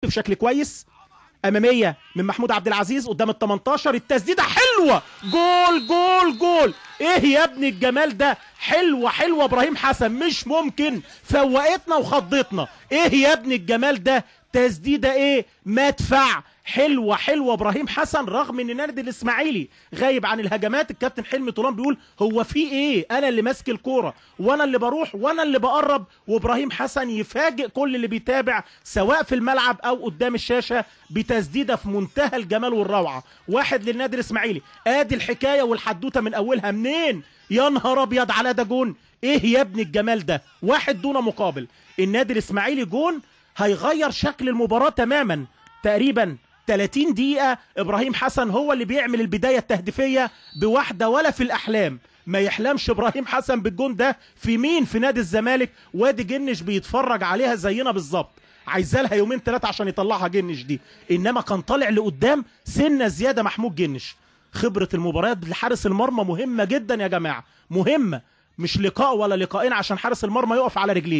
بشكل كويس. اماميه من محمود عبد العزيز قدام ال 18، التسديده حلوه، جول جول جول. ايه يا ابني الجمال ده، حلوه حلوه. ابراهيم حسن مش ممكن، فوقتنا وخضتنا. ايه يا ابني الجمال ده، تسديده ايه، مدفع، حلوه حلوه. ابراهيم حسن رغم ان النادي الاسماعيلي غايب عن الهجمات، الكابتن حلمي طولان بيقول هو في ايه، انا اللي ماسك الكوره وانا اللي بروح وانا اللي بقرب، وابراهيم حسن يفاجئ كل اللي بيتابع سواء في الملعب او قدام الشاشه بتسديده في منتهى الجمال والروعه. واحد للنادي الاسماعيلي. ادي الحكايه والحدوته من اولها. منين يا نهار ابيض على ده جون. ايه يا ابني الجمال ده، واحد دون مقابل. النادي الاسماعيلي جون هيغير شكل المباراه تماما. تقريبا 30 دقيقة ابراهيم حسن هو اللي بيعمل البداية التهديفية بواحدة، ولا في الاحلام ما يحلمش ابراهيم حسن بالجون ده في مين، في نادي الزمالك. وادي جنش بيتفرج عليها زينا بالظبط، عايزة لها يومين ثلاثة عشان يطلعها جنش دي، انما كان طالع لقدام سنة زيادة محمود جنش. خبرة المباريات لحارس المرمى مهمة جدا يا جماعة، مهمة، مش لقاء ولا لقاءين عشان حارس المرمى يقف على رجليه.